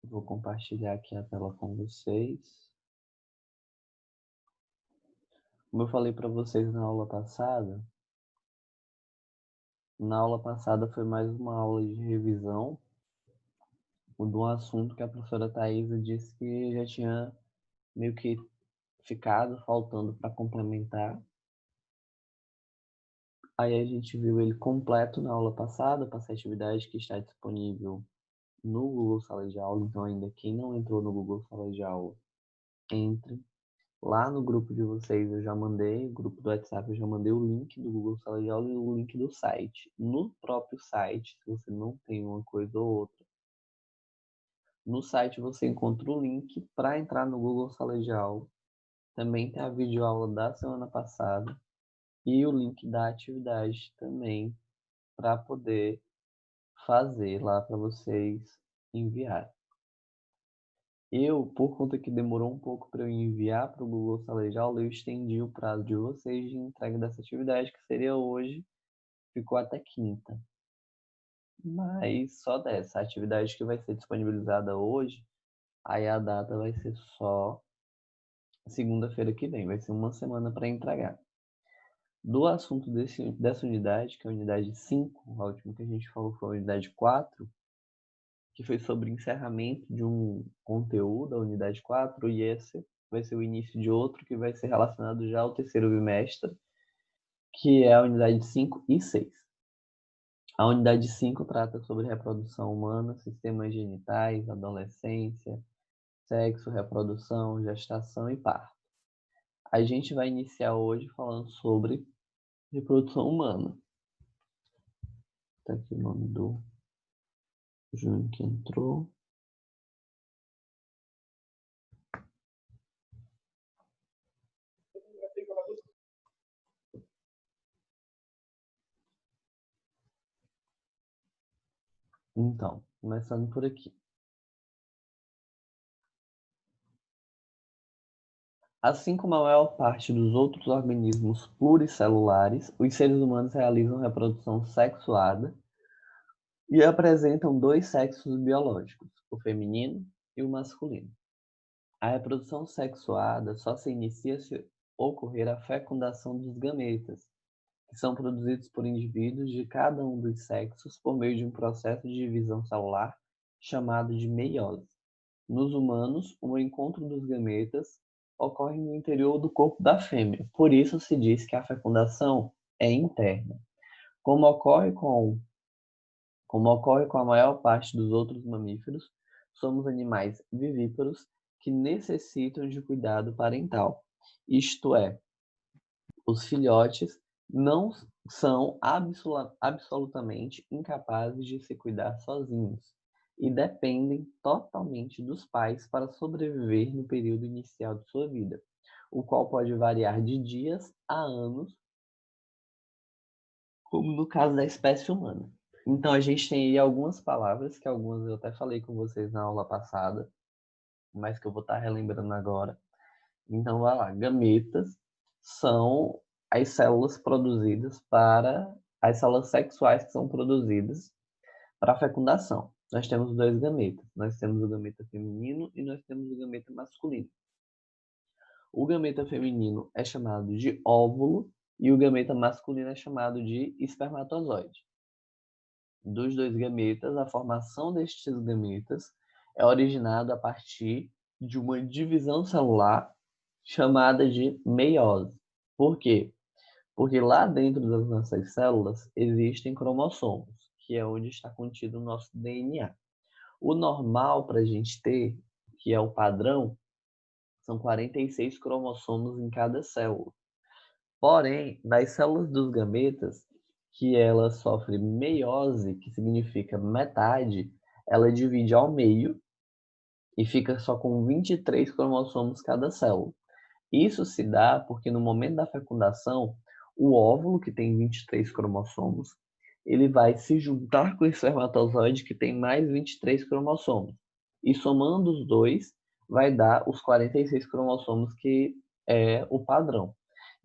Vou compartilhar aqui a tela com vocês. Como eu falei para vocês na aula passada foi mais uma aula de revisão de um assunto que a professora Thaisa disse que já tinha meio que ficado faltando para complementar. Aí a gente viu ele completo na aula passada, passei a atividade que está disponível no Google Sala de Aula. Então, ainda quem não entrou no Google Sala de Aula, entre. Lá no grupo de vocês eu já mandei, o grupo do WhatsApp eu já mandei o link do Google Sala de Aula e o link do site. No próprio site, se você não tem uma coisa ou outra, no site você encontra o link para entrar no Google Sala de Aula. Também tem a videoaula da semana passada e o link da atividade também para poder fazer lá para vocês enviar. Por conta que demorou um pouco para eu enviar para o Google Sala de Aula, eu estendi o prazo de vocês de entrega dessa atividade, que seria hoje, ficou até quinta. Mas só dessa atividade que vai ser disponibilizada hoje, aí a data vai ser só segunda-feira que vem, vai ser uma semana para entregar. Do assunto dessa unidade, que é a unidade 5, a última que a gente falou foi a unidade 4, que foi sobre encerramento de um conteúdo, a unidade 4, e esse vai ser o início de outro que vai ser relacionado já ao terceiro bimestre, que é a unidade 5 e 6. A unidade 5 trata sobre reprodução humana, sistemas genitais, adolescência, sexo, reprodução, gestação e parto. A gente vai iniciar hoje falando sobre reprodução humana. Tá aqui o nome do Júnior que entrou. Então, começando por aqui. Assim como a maior parte dos outros organismos pluricelulares, os seres humanos realizam reprodução sexuada e apresentam dois sexos biológicos, o feminino e o masculino. A reprodução sexuada só se inicia se ocorrer a fecundação dos gametas, que são produzidos por indivíduos de cada um dos sexos por meio de um processo de divisão celular chamado de meiose. Nos humanos, o encontro dos gametas ocorre no interior do corpo da fêmea, por isso se diz que a fecundação é interna. Como ocorre com a maior parte dos outros mamíferos, somos animais vivíparos que necessitam de cuidado parental. Isto é, os filhotes não são absolutamente incapazes de se cuidar sozinhos e dependem totalmente dos pais para sobreviver no período inicial de sua vida, o qual pode variar de dias a anos, como no caso da espécie humana. Então, a gente tem aí algumas palavras, que algumas eu até falei com vocês na aula passada, mas que eu vou estar relembrando agora. Então, vai lá. Gametas são as células produzidas as células sexuais que são produzidas para a fecundação. Nós temos dois gametas. Nós temos o gameta feminino e nós temos o gameta masculino. O gameta feminino é chamado de óvulo e o gameta masculino é chamado de espermatozoide. Dos dois gametas, a formação destes gametas é originada a partir de uma divisão celular chamada de meiose. Por quê? Porque lá dentro das nossas células existem cromossomos, que é onde está contido o nosso DNA. O normal para a gente ter, que é o padrão, são 46 cromossomos em cada célula. Porém, nas células dos gametas, que ela sofre meiose, que significa metade, ela divide ao meio e fica só com 23 cromossomos cada célula. Isso se dá porque no momento da fecundação, o óvulo, que tem 23 cromossomos, ele vai se juntar com o espermatozoide, que tem mais 23 cromossomos. E somando os dois, vai dar os 46 cromossomos, que é o padrão.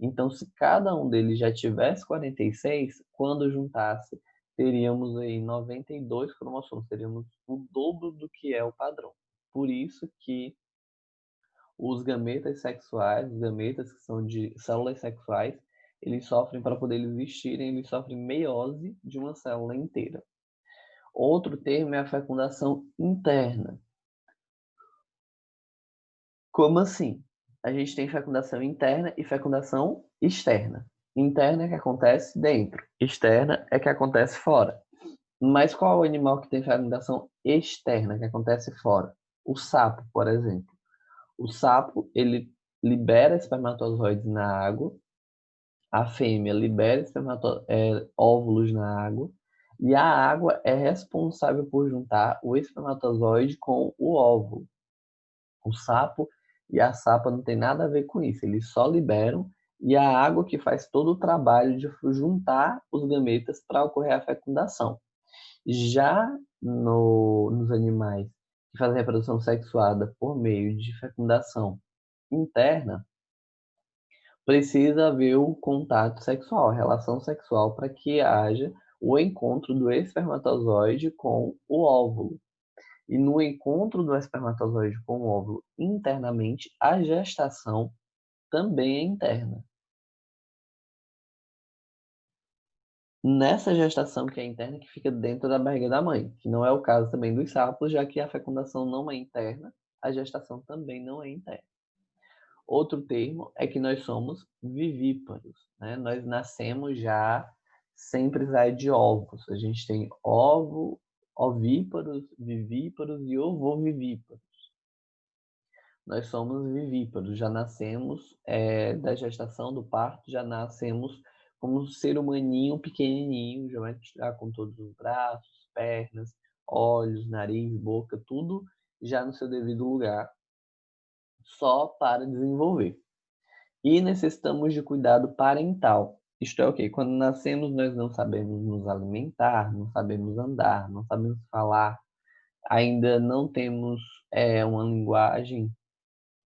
Então, se cada um deles já tivesse 46, quando juntasse, teríamos aí 92 cromossomos, teríamos o dobro do que é o padrão. Por isso que os gametas sexuais, os gametas que são de células sexuais, eles sofrem, para poder existirem, eles sofrem meiose de uma célula inteira. Outro termo é a fecundação interna. Como assim? A gente tem fecundação interna e fecundação externa. Interna é que acontece dentro, externa é que acontece fora. Mas qual é o animal que tem fecundação externa, que acontece fora? O sapo, por exemplo. O sapo, ele libera espermatozoides na água, a fêmea libera óvulos na água, e a água é responsável por juntar o espermatozoide com o óvulo. O sapo e a sapa não tem nada a ver com isso, eles só liberam, e a água que faz todo o trabalho de juntar os gametas para ocorrer a fecundação. Já nos animais que fazem reprodução sexuada por meio de fecundação interna, precisa haver o contato sexual, a relação sexual, para que haja o encontro do espermatozoide com o óvulo. E no encontro do espermatozoide com o óvulo internamente, a gestação também é interna. Nessa gestação que é interna, que fica dentro da barriga da mãe, que não é o caso também dos sapos, já que a fecundação não é interna, a gestação também não é interna. Outro termo é que nós somos vivíparos, né? Nós nascemos já sem precisar de ovos. A gente tem ovíparos, vivíparos e ovovivíparos. Nós somos vivíparos, já nascemos da gestação, do parto, já nascemos como um ser humaninho pequenininho, já com todos os braços, pernas, olhos, nariz, boca, tudo já no seu devido lugar, só para desenvolver. E necessitamos de cuidado parental. Isto é o quê? Quando nascemos, nós não sabemos nos alimentar, não sabemos andar, não sabemos falar, ainda não temos uma linguagem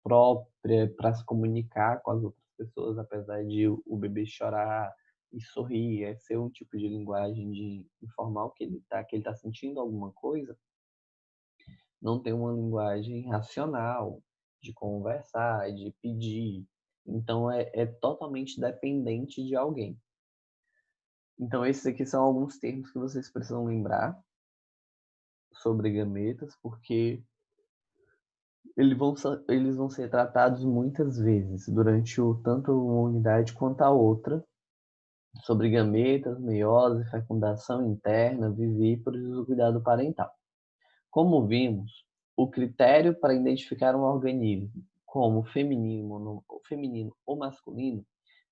própria para se comunicar com as outras pessoas, apesar de o bebê chorar e sorrir, ser um tipo de linguagem de informar o que ele está sentindo alguma coisa, não tem uma linguagem racional de conversar, de pedir. Então é totalmente dependente de alguém. Então esses aqui são alguns termos que vocês precisam lembrar sobre gametas, porque eles vão ser tratados muitas vezes durante tanto uma unidade quanto a outra, sobre gametas, meiose, fecundação interna, vivíparos e o cuidado parental. Como vimos, o critério para identificar um organismo como feminino ou masculino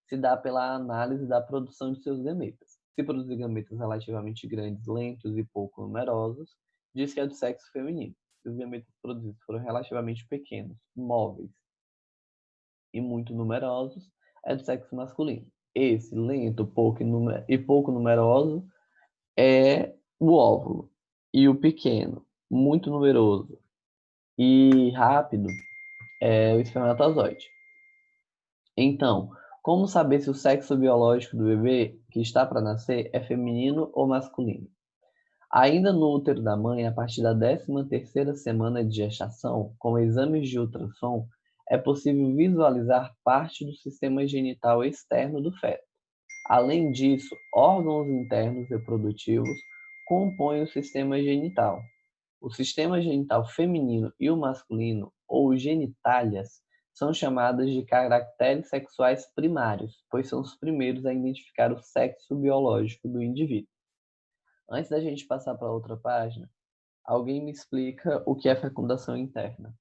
se dá pela análise da produção de seus gametas. Se produzir gametas relativamente grandes, lentos e pouco numerosos, diz que é do sexo feminino. Se os gametas produzidos foram relativamente pequenos, móveis e muito numerosos, é do sexo masculino. Esse lento, pouco numeroso é o óvulo. E o pequeno, muito numeroso e rápido é o espermatozoide. Então, como saber se o sexo biológico do bebê que está para nascer é feminino ou masculino? Ainda no útero da mãe, a partir da 13ª semana de gestação, com exames de ultrassom, é possível visualizar parte do sistema genital externo do feto. Além disso, órgãos internos reprodutivos compõem o sistema genital. O sistema genital feminino e o masculino, ou genitálias, são chamadas de caracteres sexuais primários, pois são os primeiros a identificar o sexo biológico do indivíduo. Antes da gente passar para outra página, alguém me explica o que é fecundação interna?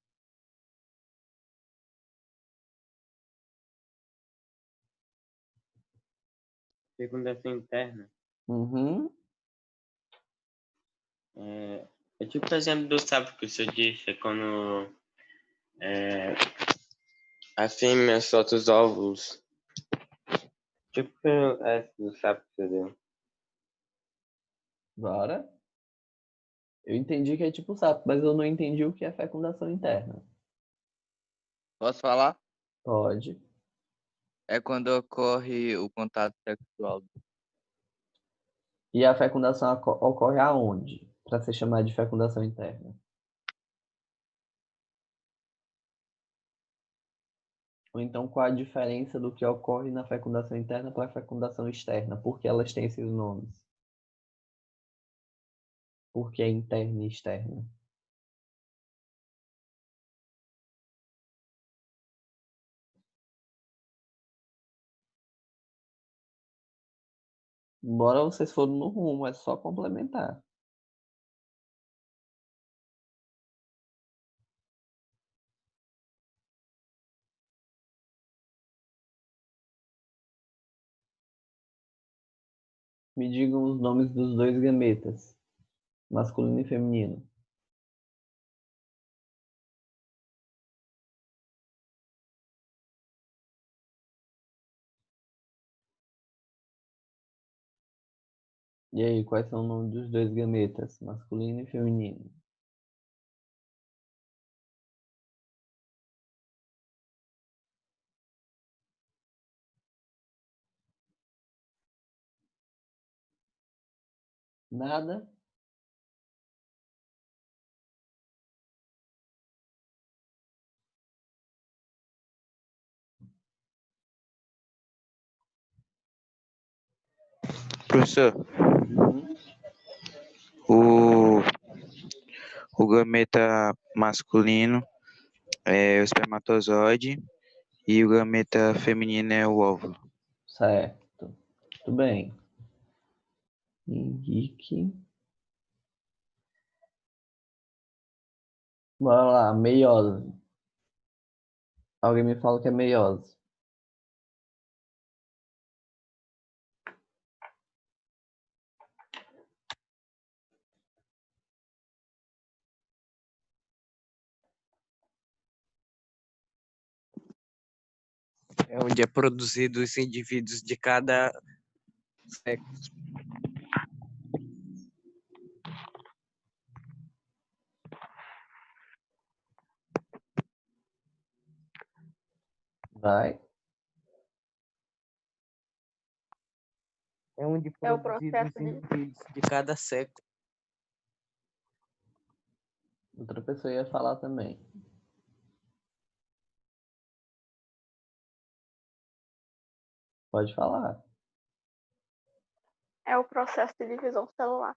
Fecundação interna Uhum. é tipo o exemplo do sapo que o senhor disse, é quando a fêmea solta os óvulos. Tipo essa do sapo que você deu. Bora. Eu entendi que é tipo sapo, mas eu não entendi o que é fecundação interna. Posso falar? Pode. É quando ocorre o contato sexual. E a fecundação ocorre aonde? Para ser chamada de fecundação interna? Ou então, qual a diferença do que ocorre na fecundação interna para a fecundação externa? Por que elas têm esses nomes? Por que interna e externa? Embora vocês foram no rumo, é só complementar. Me digam os nomes dos dois gametas, masculino e feminino. E aí, quais são os nomes dos dois gametas, masculino e feminino? Nada? Professor, Uhum. o, o gameta masculino é o espermatozoide e o gameta feminino é o óvulo. Certo. Tudo bem. Henrique. Bora lá, meiose. Alguém me fala que é meiose. É onde é produzido os indivíduos de cada sexo. Vai. É onde É o produzido os processo de indivíduos de cada sexo. Outra pessoa ia falar também. Pode falar. é o processo de divisão celular.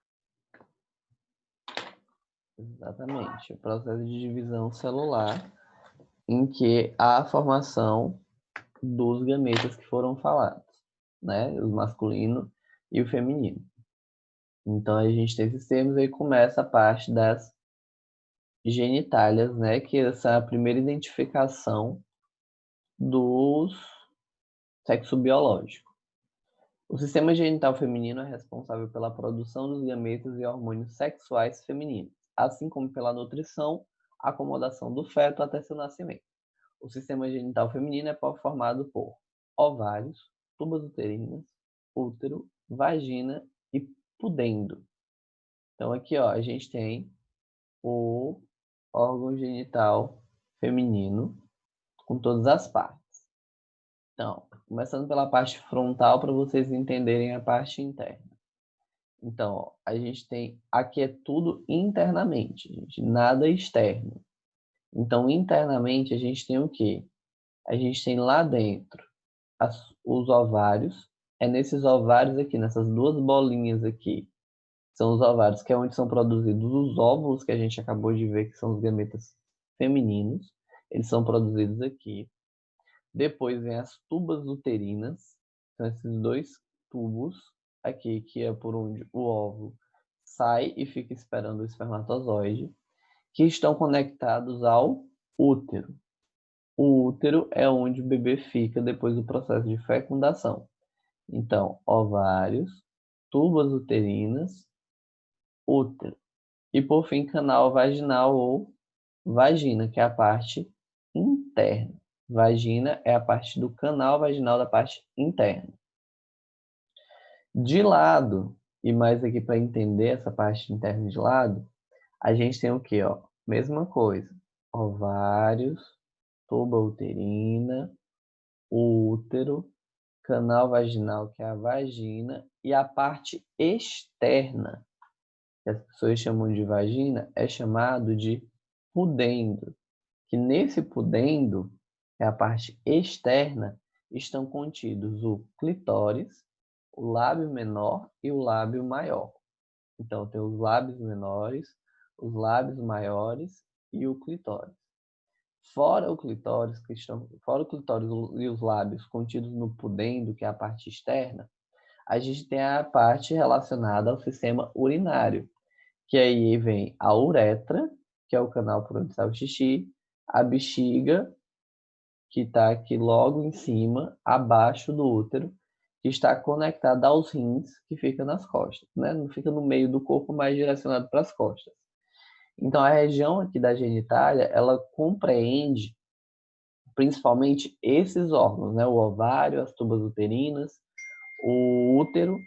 Exatamente. O processo de divisão celular em que há a formação dos gametas que foram falados, né? O masculino e o feminino. Então a gente tem esses termos e aí começa a parte das genitálias, né? Que essa é a primeira identificação do sexo biológico. O sistema genital feminino é responsável pela produção dos gametas e hormônios sexuais femininos, assim como pela nutrição, acomodação do feto até seu nascimento. O sistema genital feminino é formado por ovários, tubas uterinas, útero, vagina e pudendo. Então aqui, ó, a gente tem o órgão genital feminino com todas as partes. Então, começando pela parte frontal para vocês entenderem a parte interna. Então, ó, a gente tem aqui é tudo internamente, gente, nada externo. Então, internamente a gente tem o quê? A gente tem lá dentro os ovários. É nesses ovários aqui, nessas duas bolinhas aqui, são os ovários, que é onde são produzidos os óvulos que a gente acabou de ver, que são os gametas femininos. Eles são produzidos aqui. Depois vem as tubas uterinas, são esses dois tubos aqui, que é por onde o óvulo sai e fica esperando o espermatozoide, que estão conectados ao útero. O útero é onde o bebê fica depois do processo de fecundação. Então, ovários, tubas uterinas, útero. E por fim, canal vaginal ou vagina, que é a parte interna. Vagina é a parte do canal vaginal da parte interna. De lado, e mais aqui para entender essa parte interna de lado, a gente tem o quê? Ó? Mesma coisa. Ovários, tuba uterina, útero, canal vaginal, que é a vagina, e a parte externa, que as pessoas chamam de vagina, é chamado de pudendo. Que nesse pudendo que é a parte externa, estão contidos o clitóris, o lábio menor e o lábio maior. Então, tem os lábios menores, os lábios maiores e o clitóris. Fora o clitóris e os lábios contidos no pudendo, que é a parte externa, a gente tem a parte relacionada ao sistema urinário, que aí vem a uretra, que é o canal por onde sai o xixi, a bexiga, que está aqui logo em cima, abaixo do útero, que está conectada aos rins, que fica nas costas, né? Não fica no meio do corpo, mas direcionado para as costas. Então, a região aqui da genitália, ela compreende principalmente esses órgãos, né? O ovário, as tubas uterinas, o útero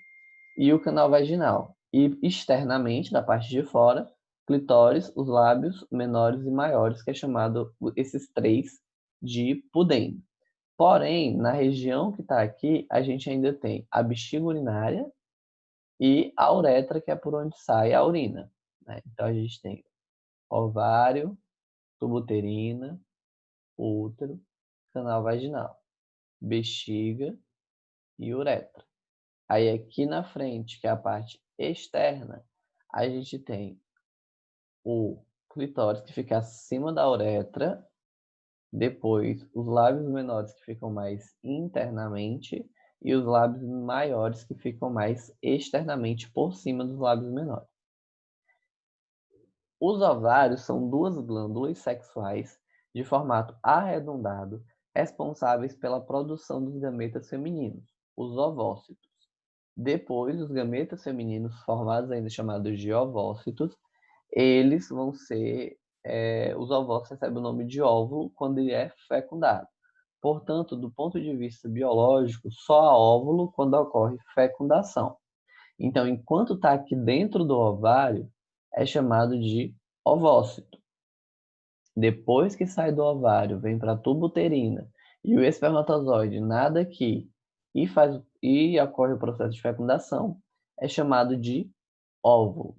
e o canal vaginal. E externamente, da parte de fora, clitóris, os lábios menores e maiores, que é chamado esses três de pudendo. Porém, na região que está aqui, a gente ainda tem a bexiga urinária e a uretra, que é por onde sai a urina, né? Então, a gente tem ovário, tuba uterina, útero, canal vaginal, bexiga e uretra. Aí aqui na frente, que é a parte externa, a gente tem o clitóris, que fica acima da uretra, depois os lábios menores, que ficam mais internamente, e os lábios maiores, que ficam mais externamente por cima dos lábios menores. Os ovários são duas glândulas sexuais de formato arredondado, responsáveis pela produção dos gametas femininos, os ovócitos. Depois, os gametas femininos, formados ainda chamados de ovócitos, eles vão ser, os ovócitos recebem o nome de óvulo quando ele é fecundado. Portanto, do ponto de vista biológico, só há óvulo quando ocorre fecundação. Então, enquanto está aqui dentro do ovário, é chamado de ovócito. Depois que sai do ovário, vem para a tuba uterina e o espermatozoide nada aqui e ocorre o processo de fecundação, é chamado de óvulo.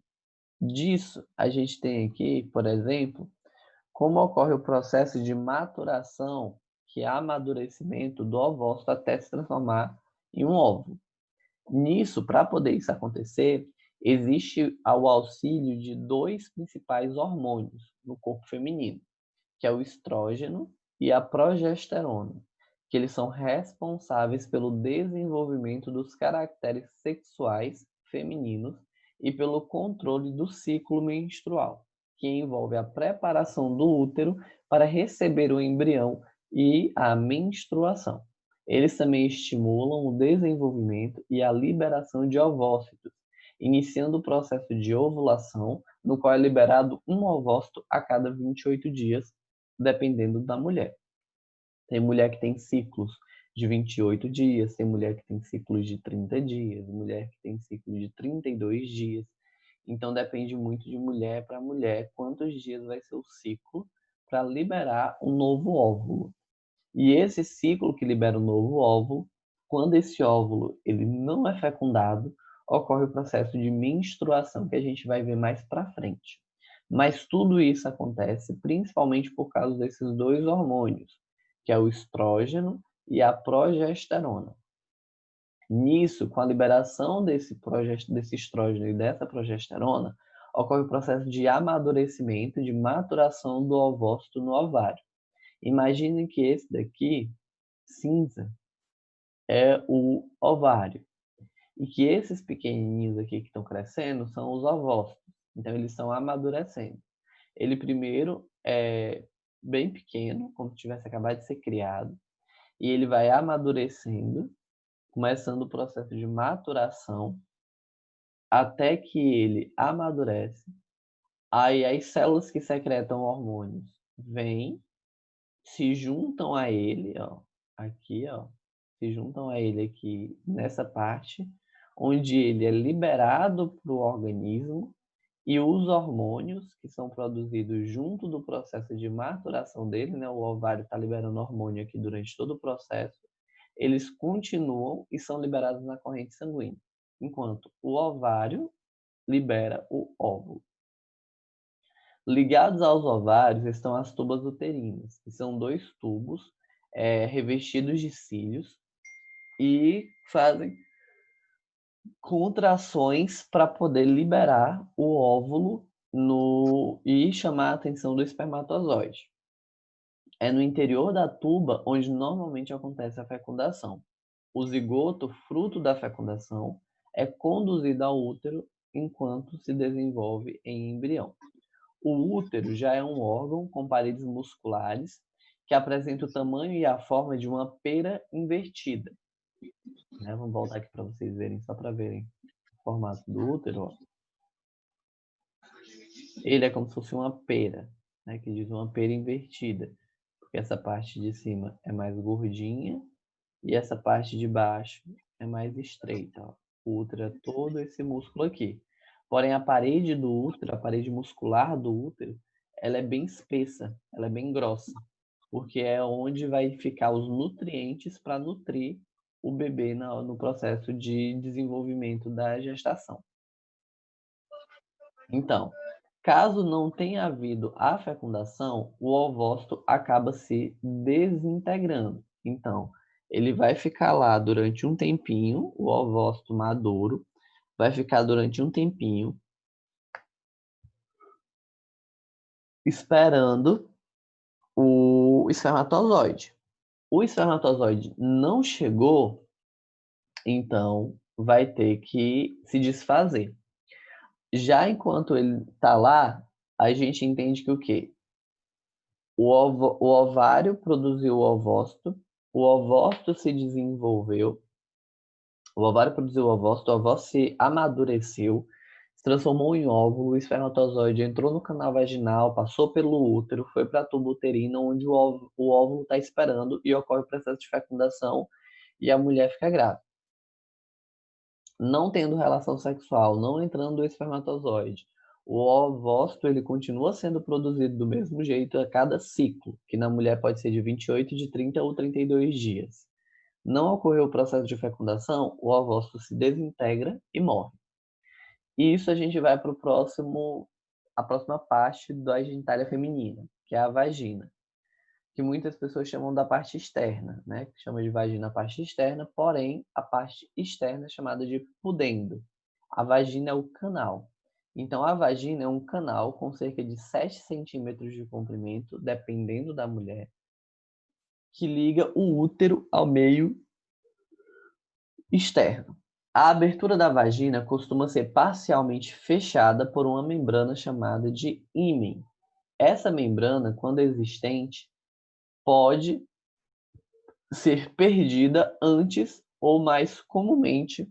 Disso, a gente tem aqui, por exemplo, como ocorre o processo de maturação, que é amadurecimento do ovócito até se transformar em um óvulo. Nisso, para poder isso acontecer, existe o auxílio de dois principais hormônios no corpo feminino, que é o estrógeno e a progesterona, que eles são responsáveis pelo desenvolvimento dos caracteres sexuais femininos e pelo controle do ciclo menstrual, que envolve a preparação do útero para receber o embrião e a menstruação. Eles também estimulam o desenvolvimento e a liberação de ovócitos, iniciando o processo de ovulação, no qual é liberado um ovócito a cada 28 dias, dependendo da mulher. Tem mulher que tem ciclos de 28 dias, tem mulher que tem ciclos de 30 dias, mulher que tem ciclos de 32 dias. Então, depende muito de mulher para mulher quantos dias vai ser o ciclo para liberar um novo óvulo. E esse ciclo que libera o novo óvulo, quando esse óvulo ele não é fecundado, ocorre o processo de menstruação, que a gente vai ver mais para frente. Mas tudo isso acontece principalmente por causa desses dois hormônios, que é o estrógeno e a progesterona. Nisso, com a liberação desse estrógeno e dessa progesterona, ocorre o processo de amadurecimento, de maturação do ovócito no ovário. Imaginem que esse daqui, cinza, é o ovário. E que esses pequenininhos aqui que estão crescendo são os ovócitos. Então, eles estão amadurecendo. Ele primeiro é bem pequeno, como se tivesse acabado de ser criado. E ele vai amadurecendo, começando o processo de maturação, até que ele amadurece. Aí as células que secretam hormônios vêm, se juntam a ele, ó, aqui, ó, se juntam a ele aqui nessa parte, onde ele é liberado para o organismo e os hormônios que são produzidos junto do processo de maturação dele, né, o ovário está liberando hormônio aqui durante todo o processo, eles continuam e são liberados na corrente sanguínea, enquanto o ovário libera o óvulo. Ligados aos ovários estão as tubas uterinas, que são dois tubos revestidos de cílios e fazem contrações para poder liberar o óvulo e chamar a atenção do espermatozoide. É no interior da tuba onde normalmente acontece a fecundação. O zigoto, fruto da fecundação, é conduzido ao útero enquanto se desenvolve em embrião. O útero já é um órgão com paredes musculares que apresenta o tamanho e a forma de uma pera invertida. Vamos voltar aqui para vocês verem, só para verem o formato do útero. Ó. Ele é como se fosse uma pera, que diz uma pera invertida, porque essa parte de cima é mais gordinha e essa parte de baixo é mais estreita. Ó. O útero é todo esse músculo aqui. Porém, a parede do útero, a parede muscular do útero, ela é bem espessa, ela é bem grossa, porque é onde vai ficar os nutrientes para nutrir o bebê no processo de desenvolvimento da gestação. Então, caso não tenha havido a fecundação, o ovócito acaba se desintegrando. Então, ele vai ficar lá durante um tempinho, o ovócito maduro, vai ficar durante um tempinho esperando o espermatozoide. O espermatozoide não chegou, então vai ter que se desfazer. Já enquanto ele está lá, a gente entende que o quê? O ovário produziu o ovócito se desenvolveu, o ovário produziu o ovócito se amadureceu, se transformou em óvulo, o espermatozoide entrou no canal vaginal, passou pelo útero, foi para a tuba uterina, onde o óvulo está esperando e ocorre o processo de fecundação e a mulher fica grávida. Não tendo relação sexual, não entrando o espermatozoide, o ovócito ele continua sendo produzido do mesmo jeito a cada ciclo, que na mulher pode ser de 28, de 30 ou 32 dias. Não ocorreu o processo de fecundação, o ovócito se desintegra e morre. E isso a gente vai para a próxima parte da genitália feminina, que é a vagina, que muitas pessoas chamam da parte externa, que chama de vagina a parte externa, porém a parte externa é chamada de pudendo. A vagina é o canal. Então a vagina é um canal com cerca de 7 centímetros de comprimento, dependendo da mulher, que liga o útero ao meio externo. A abertura da vagina costuma ser parcialmente fechada por uma membrana chamada de ímen. Essa membrana, quando existente, pode ser perdida antes ou mais comumente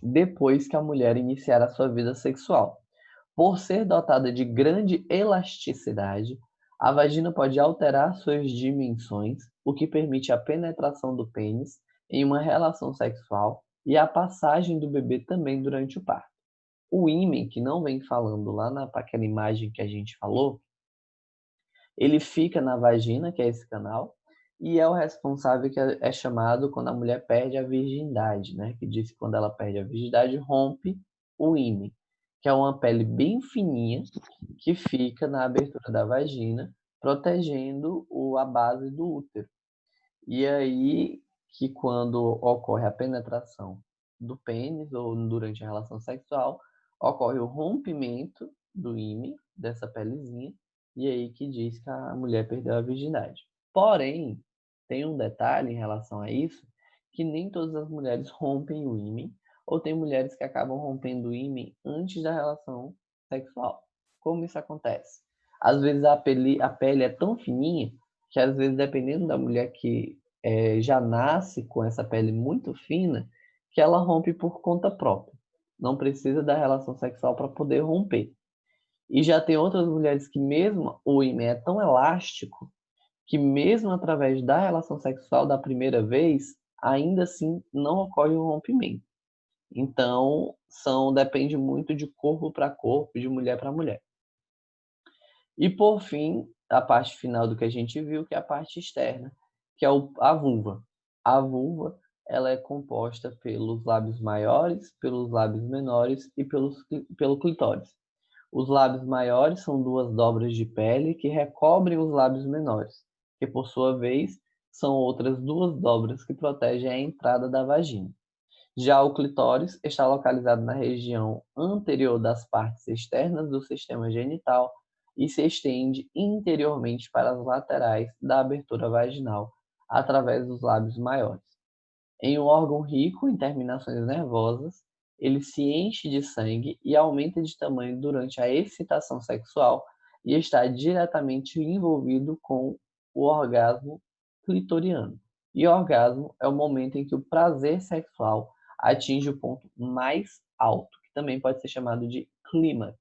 depois que a mulher iniciar a sua vida sexual. Por ser dotada de grande elasticidade, a vagina pode alterar suas dimensões, o que permite a penetração do pênis em uma relação sexual e a passagem do bebê também durante o parto. O ímen, que não vem falando lá naquela imagem que a gente falou, ele fica na vagina, que é esse canal, e é o responsável que é chamado quando a mulher perde a virgindade, que diz que quando ela perde a virgindade, rompe o ímen, que é uma pele bem fininha que fica na abertura da vagina, protegendo a base do útero. E aí que quando ocorre a penetração do pênis ou durante a relação sexual, ocorre o rompimento do ímen, dessa pelezinha, e aí que diz que a mulher perdeu a virgindade. Porém, tem um detalhe em relação a isso, que nem todas as mulheres rompem o ímen, ou tem mulheres que acabam rompendo o ímen antes da relação sexual. Como isso acontece? Às vezes a pele é tão fininha que às vezes, dependendo da mulher que já nasce com essa pele muito fina, que ela rompe por conta própria. Não precisa da relação sexual para poder romper. E já tem outras mulheres que mesmo o ímen é tão elástico que mesmo através da relação sexual da primeira vez, ainda assim não ocorre o rompimento. Então, depende muito de corpo para corpo, de mulher para mulher. E por fim, a parte final do que a gente viu, que é a parte externa, que é a vulva. A vulva, ela é composta pelos lábios maiores, pelos lábios menores e pelo clitóris. Os lábios maiores são duas dobras de pele que recobrem os lábios menores, que por sua vez são outras duas dobras que protegem a entrada da vagina. Já o clitóris está localizado na região anterior das partes externas do sistema genital e se estende interiormente para as laterais da abertura vaginal, através dos lábios maiores. Em um órgão rico em terminações nervosas, ele se enche de sangue e aumenta de tamanho durante a excitação sexual e está diretamente envolvido com o orgasmo clitoriano. E orgasmo é o momento em que o prazer sexual atinge o ponto mais alto, que também pode ser chamado de clímax.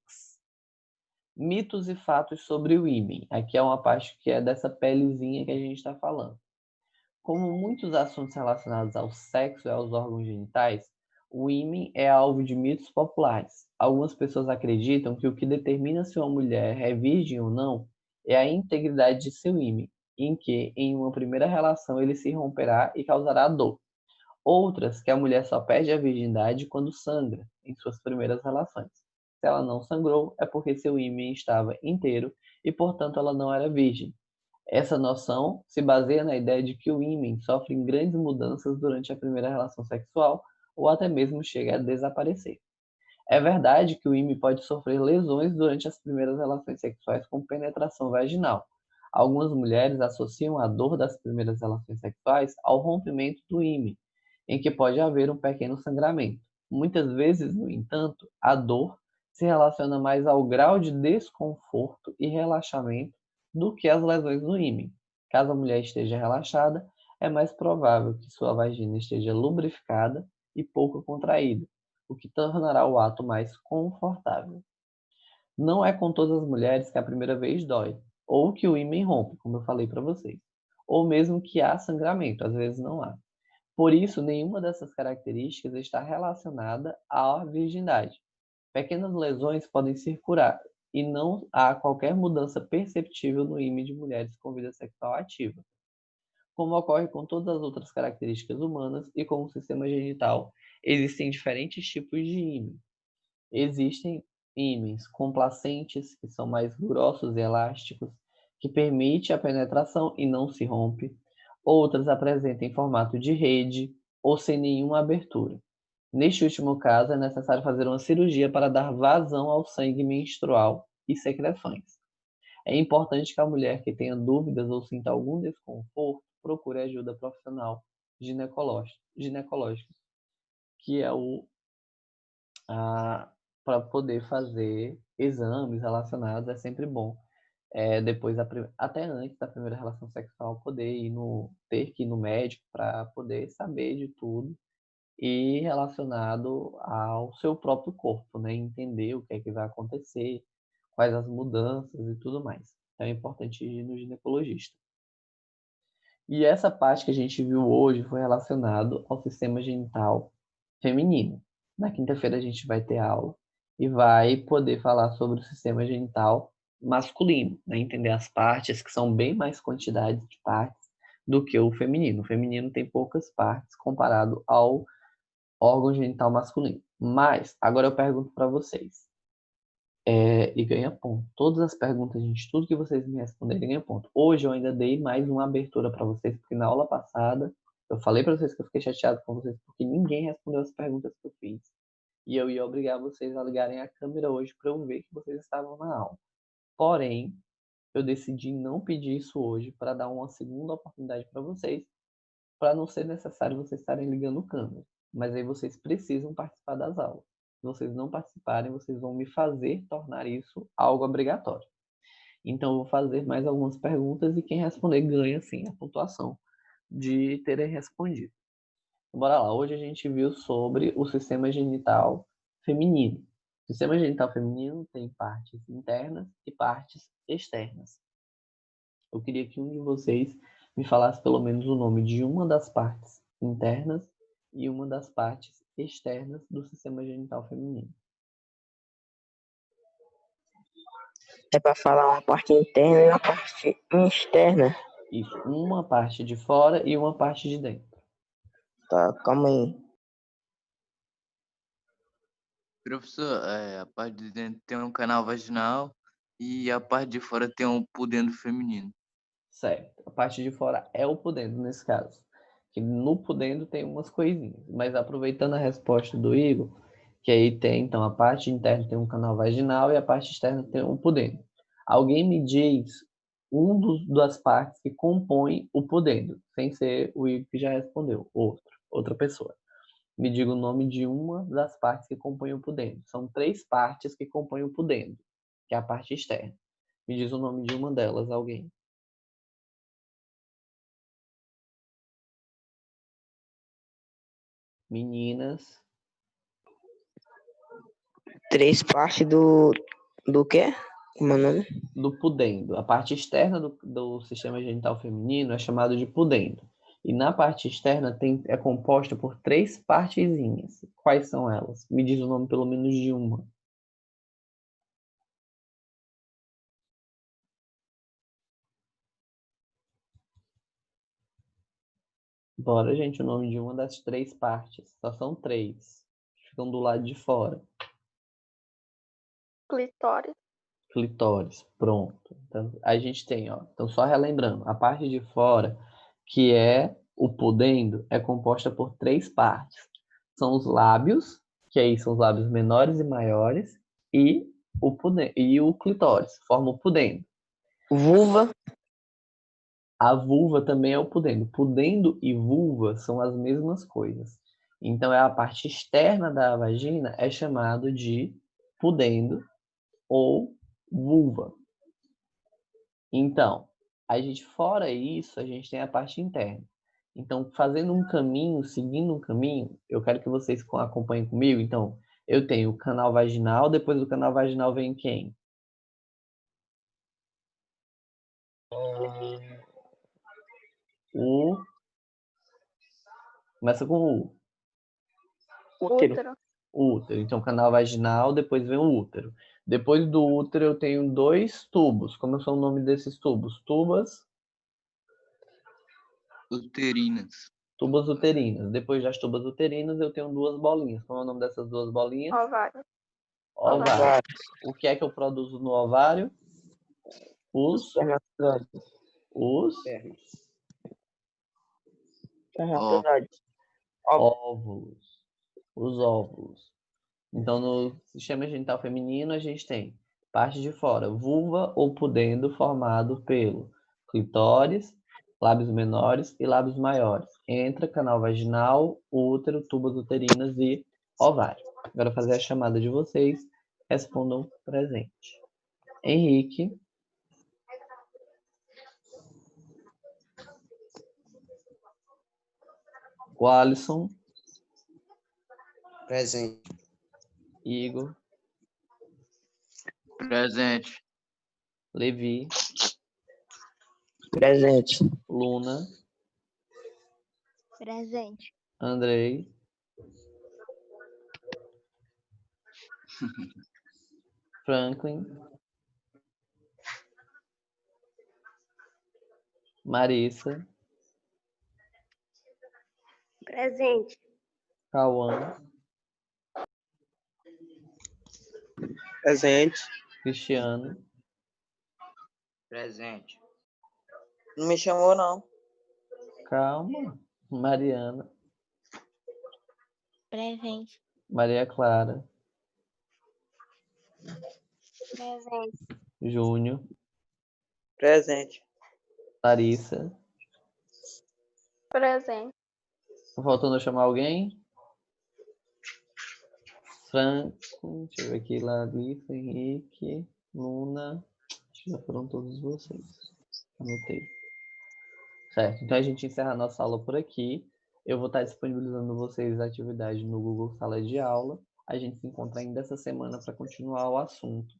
Mitos e fatos sobre o ímen. Aqui é uma parte que é dessa pelezinha que a gente está falando. Como muitos assuntos relacionados ao sexo e aos órgãos genitais, o ímen é alvo de mitos populares. Algumas pessoas acreditam que o que determina se uma mulher é virgem ou não é a integridade de seu ímen, em que, em uma primeira relação, ele se romperá e causará dor. Outras, que a mulher só perde a virgindade quando sangra, em suas primeiras relações. Se ela não sangrou, é porque seu ímen estava inteiro e, portanto, ela não era virgem. Essa noção se baseia na ideia de que o ímen sofre grandes mudanças durante a primeira relação sexual ou até mesmo chega a desaparecer. É verdade que o ímen pode sofrer lesões durante as primeiras relações sexuais com penetração vaginal. Algumas mulheres associam a dor das primeiras relações sexuais ao rompimento do ímen, em que pode haver um pequeno sangramento. Muitas vezes, no entanto, a dor se relaciona mais ao grau de desconforto e relaxamento do que às lesões no ímen. Caso a mulher esteja relaxada, é mais provável que sua vagina esteja lubrificada e pouco contraída, o que tornará o ato mais confortável. Não é com todas as mulheres que a primeira vez dói, ou que o ímen rompe, como eu falei para vocês, ou mesmo que há sangramento, às vezes não há. Por isso, nenhuma dessas características está relacionada à virgindade. Pequenas lesões podem ser curadas, e não há qualquer mudança perceptível no ímen de mulheres com vida sexual ativa. Como ocorre com todas as outras características humanas e com o sistema genital, existem diferentes tipos de ímen. Existem ímens complacentes, que são mais grossos e elásticos, que permite a penetração e não se rompe. Outras apresentam formato de rede ou sem nenhuma abertura. Neste último caso, é necessário fazer uma cirurgia para dar vazão ao sangue menstrual e secreções. É importante que a mulher que tenha dúvidas ou sinta algum desconforto procure ajuda profissional ginecológica, que é para poder fazer exames relacionados. É sempre bom, depois até antes da primeira relação sexual, ter que ir no médico para poder saber de tudo e relacionado ao seu próprio corpo, né? Entender o que é que vai acontecer, quais as mudanças e tudo mais. Então é importante ir no ginecologista. E essa parte que a gente viu hoje foi relacionado ao sistema genital feminino. Na quinta-feira a gente vai ter aula e vai poder falar sobre o sistema genital masculino, né? Entender as partes, que são bem mais quantidades de partes do que o feminino. O feminino tem poucas partes comparado ao órgão genital masculino. Mas, agora eu pergunto para vocês, e ganha ponto. Todas as perguntas, gente, tudo que vocês me responderem ganha ponto. Hoje eu ainda dei mais uma abertura para vocês, porque na aula passada eu falei para vocês que eu fiquei chateado com vocês, porque ninguém respondeu as perguntas que eu fiz. E eu ia obrigar vocês a ligarem a câmera hoje para eu ver que vocês estavam na aula. Porém, eu decidi não pedir isso hoje para dar uma segunda oportunidade para vocês, para não ser necessário vocês estarem ligando câmera. Mas aí vocês precisam participar das aulas. Se vocês não participarem, vocês vão me fazer tornar isso algo obrigatório. Então, eu vou fazer mais algumas perguntas e quem responder ganha, sim, a pontuação de terem respondido. Bora lá. Hoje a gente viu sobre o sistema genital feminino. O sistema genital feminino tem partes internas e partes externas. Eu queria que um de vocês me falasse pelo menos o nome de uma das partes internas e uma das partes externas do sistema genital feminino. É para falar uma parte interna e uma parte externa. Isso, uma parte de fora e uma parte de dentro. Tá, calma aí. Professor, a parte de dentro tem um canal vaginal e a parte de fora tem um pudendo feminino. Certo. A parte de fora é o pudendo, nesse caso. Que no pudendo tem umas coisinhas. Mas aproveitando a resposta do Igor, que aí tem, então, a parte interna tem um canal vaginal e a parte externa tem um pudendo. Alguém me diz das partes que compõem o pudendo, sem ser o Igor que já respondeu, outra pessoa. Me diga o nome de uma das partes que compõem o pudendo. São 3 partes que compõem o pudendo, que é a parte externa. Me diz o nome de uma delas, alguém. Meninas, 3 partes do quê? Como é o nome? do pudendo. A parte externa do sistema genital feminino é chamado de pudendo. E na parte externa é composta por 3 partezinhas. Quais são elas? Me diz o nome pelo menos de uma. Bora, gente, o nome de uma das 3 partes. Só são 3. Ficam do lado de fora. Clitóris. Clitóris, pronto. Então, a gente tem, ó. Então, só relembrando, a parte de fora, que é o pudendo, é composta por 3 partes. São os lábios, que aí são os lábios menores e maiores, e o clitóris, forma o pudendo. Vulva. A vulva também é o pudendo. Pudendo e vulva são as mesmas coisas. Então, é a parte externa da vagina é chamado de pudendo ou vulva. Então, fora isso, a gente tem a parte interna. Então, fazendo um caminho, seguindo um caminho, eu quero que vocês acompanhem comigo. Então, eu tenho o canal vaginal, depois do canal vaginal vem quem? Começa com U. Útero. Útero. Então, canal vaginal, depois vem o útero. Depois do útero, eu tenho 2 tubos. Como são o nome desses tubos? Uterinas. Tubas uterinas. Depois das tubas uterinas, eu tenho 2 bolinhas. Como é o nome dessas 2 bolinhas? Ovário. Ovário. O que é que eu produzo no ovário? Os óvulos. Os óvulos. Então, no sistema genital feminino, a gente tem parte de fora, vulva ou pudendo, formado pelo clitóris, lábios menores e lábios maiores. Entra canal vaginal, útero, tubas uterinas e ovário. Agora, fazer a chamada de vocês. Respondam presente. Henrique. O Alisson. Presente. Igor. Presente. Levi. Presente. Luna. Presente. Andrei. Franklin. Marissa. Presente. Cauã. Presente. Cristiano. Presente. Não me chamou, não. Calma. Mariana. Presente. Maria Clara. Presente. Júnior. Presente. Larissa. Presente. Faltando chamar alguém? Franco. Deixa eu ver aqui. Larissa, Henrique, Luna. Acho que já foram todos vocês. Anotei. Certo. Então a gente encerra a nossa aula por aqui. Eu vou estar disponibilizando vocês a atividade no Google Sala de Aula. A gente se encontra ainda essa semana para continuar o assunto.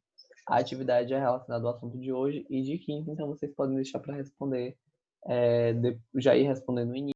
A atividade é relacionada ao assunto de hoje e de quinta, então vocês podem deixar para responder, já ir respondendo no início.